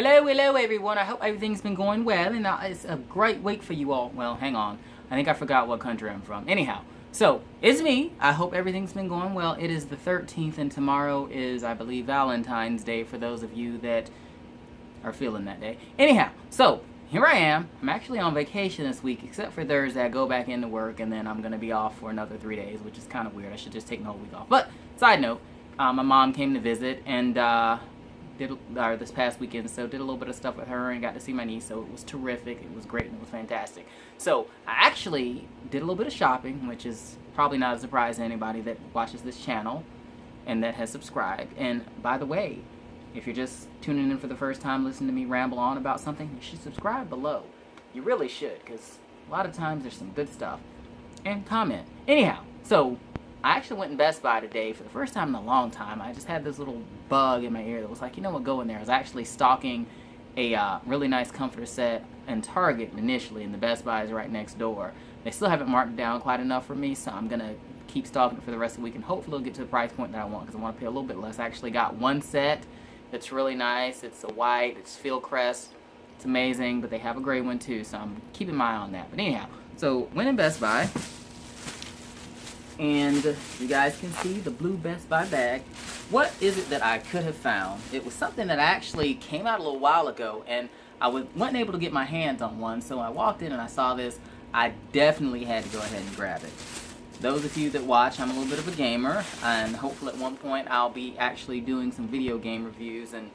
Hello everyone. I hope everything's been going well and it's a great week for you all. Well, hang on. I think I forgot what country I'm from. Anyhow, so it's me. I hope everything's been going well. It is the 13th and tomorrow is, I believe, Valentine's Day for those of you that are feeling that day. Anyhow, so here I am. I'm actually on vacation this week, except for Thursday. I go back into work and then I'm going to be off for another 3 days, which is kind of weird. I should just take the whole week off. But side note, my mom came to visit and did this past weekend, so did a little bit of stuff with her and got to see my niece, so it was terrific. It was great and it was fantastic. So I actually did a little bit of shopping, which is probably not a surprise to anybody that watches this channel and that has subscribed. And by the way, if you're just tuning in for the first time listening to me ramble on about something, you should subscribe below. You really should, because a lot of times there's some good stuff. And comment. Anyhow, so I actually went in Best Buy today for the first time in a long time. I just had this little bug in my ear that was like, you know what, go in there. I was actually stalking a really nice comforter set in Target initially, and the Best Buy is right next door. They still haven't marked it down quite enough for me, so I'm going to keep stalking it for the rest of the week, and hopefully it'll get to the price point that I want, because I want to pay a little bit less. I actually got one set that's really nice. It's a white, it's Fieldcrest. It's amazing, but they have a gray one too, so I'm keeping my eye on that. But anyhow, so went in Best Buy. And you guys can see the blue Best Buy bag. What is it that I could have found? It was something that actually came out a little while ago, and I wasn't able to get my hands on one, so I walked in and I saw this. I definitely had to go ahead and grab it. Those of you that watch, I'm a little bit of a gamer, and hopefully at one point I'll be actually doing some video game reviews and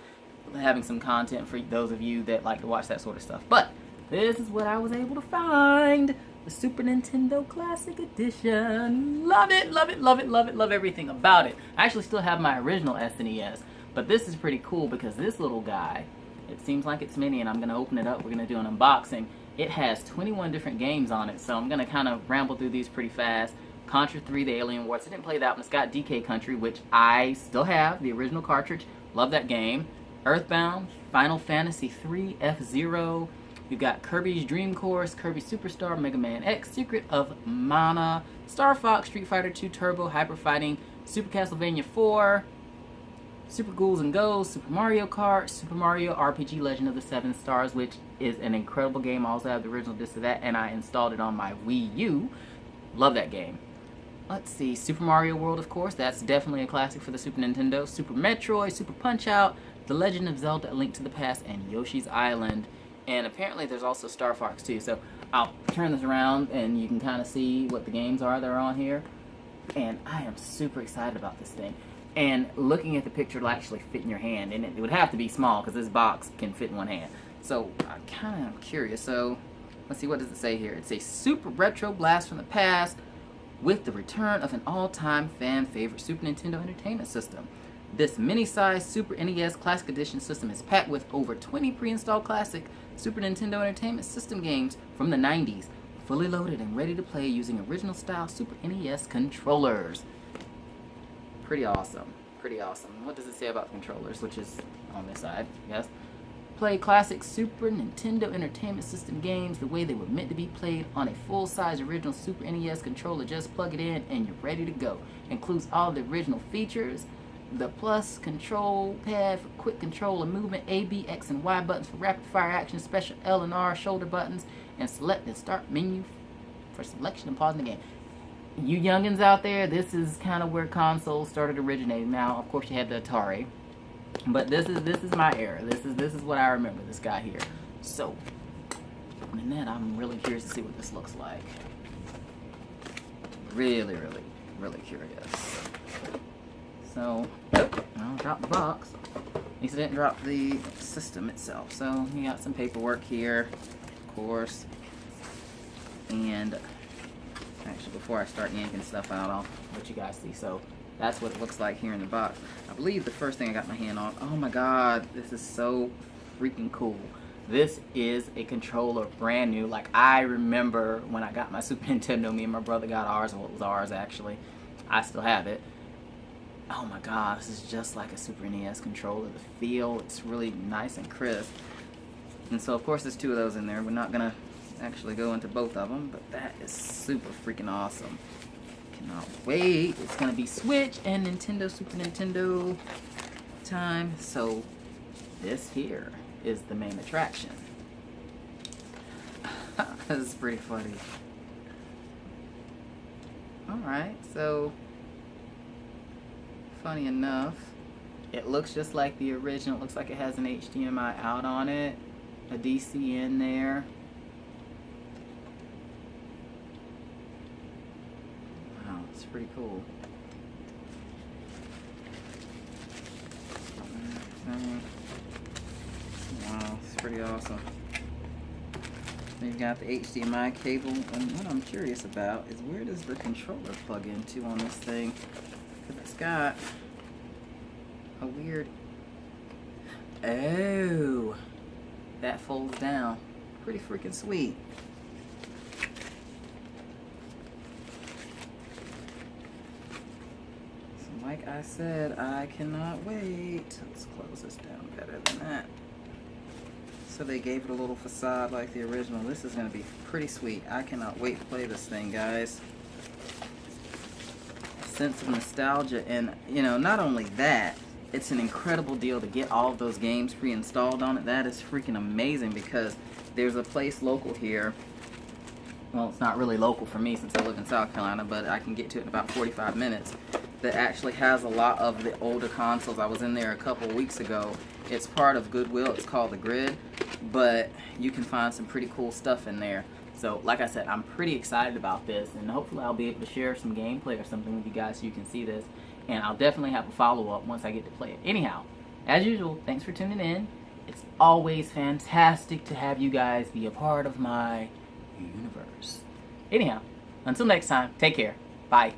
having some content for those of you that like to watch that sort of stuff. But this is what I was able to find. The Super Nintendo Classic Edition. Love it, love it, love it, love it, love everything about it. I actually still have my original SNES, but this is pretty cool because this little guy, it seems like it's mini, and I'm going to open it up. We're going to do an unboxing. It has 21 different games on it, so I'm going to kind of ramble through these pretty fast. Contra 3, The Alien Wars. I didn't play that one. It's got DK Country, which I still have, the original cartridge. Love that game. Earthbound, Final Fantasy 3, F-Zero. We've got Kirby's Dream Course, Kirby Superstar, Mega Man X, Secret of Mana, Star Fox, Street Fighter 2 Turbo, Hyper Fighting, Super Castlevania 4, Super Ghouls and Ghosts, Super Mario Kart, Super Mario RPG Legend of the Seven Stars, which is an incredible game. I also have the original disc of that, and I installed it on my Wii U. Love that game. Let's see, Super Mario World, of course. That's definitely a classic for the Super Nintendo. Super Metroid, Super Punch-Out, The Legend of Zelda: A Link to the Past, and Yoshi's Island. And apparently there's also Star Fox too. So I'll turn this around and you can kind of see what the games are that are on here. And I am super excited about this thing. And looking at the picture, it'll actually fit in your hand. And it would have to be small because this box can fit in one hand. So I kind of am curious. So let's see, what does it say here? It's a super retro blast from the past with the return of an all-time fan favorite Super Nintendo Entertainment System. This mini-sized Super NES Classic Edition system is packed with over 20 pre-installed classic Super Nintendo Entertainment System games from the 90s, fully loaded and ready to play using original-style Super NES controllers. Pretty awesome. Pretty awesome. What does it say about the controllers, which is on this side, yes? Play classic Super Nintendo Entertainment System games the way they were meant to be played on a full-size original Super NES controller. Just plug it in and you're ready to go. Includes all the original features. The plus control pad for quick control of movement, A, B, X, and Y buttons for rapid fire action, special L and R shoulder buttons, and select the start menu for selection and pausing the game. You youngins out there, this is kind of where consoles started originating. Now, of course, you had the Atari, but this is my era. This is what I remember. This guy here. So, opening that, I'm really curious to see what this looks like. Really, really, really curious. So, I'll drop the box. At least I didn't drop the system itself. So, you got some paperwork here, of course. And, actually, before I start yanking stuff out, I'll let you guys see. So, that's what it looks like here in the box. I believe the first thing I got my hand on, oh my god, this is so freaking cool. This is a controller, brand new. Like, I remember when I got my Super Nintendo, me and my brother got ours, well, it was ours actually. I still have it. Oh my god, this is just like a Super NES controller. The feel, it's really nice and crisp. And so, of course, there's two of those in there. We're not going to actually go into both of them, but that is super freaking awesome. Cannot wait. It's going to be Switch and Nintendo, Super Nintendo time. So, this here is the main attraction. This is pretty funny. Alright, so funny enough, it looks just like the original. It looks like it has an HDMI out on it, a DC in there. Wow, it's pretty cool. Wow, it's pretty awesome. You've got the HDMI cable, and what I'm curious about is where does the controller plug into on this thing? Because it's got a weird... Oh! That folds down. Pretty freaking sweet. So like I said, I cannot wait. Let's close this down better than that. So they gave it a little facade like the original. This is going to be pretty sweet. I cannot wait to play this thing, guys. Sense of nostalgia, and you know, not only that, it's an incredible deal to get all of those games pre-installed on it. That is freaking amazing, because there's a place local here. Well, it's not really local for me since I live in South Carolina, but I can get to it in about 45 minutes. That actually has a lot of the older consoles. I was in there a couple weeks ago. It's part of Goodwill. It's called The Grid, but you can find some pretty cool stuff in there. So, like I said, I'm pretty excited about this, and hopefully I'll be able to share some gameplay or something with you guys so you can see this. And I'll definitely have a follow-up once I get to play it. Anyhow, as usual, thanks for tuning in. It's always fantastic to have you guys be a part of my universe. Anyhow, until next time, take care. Bye.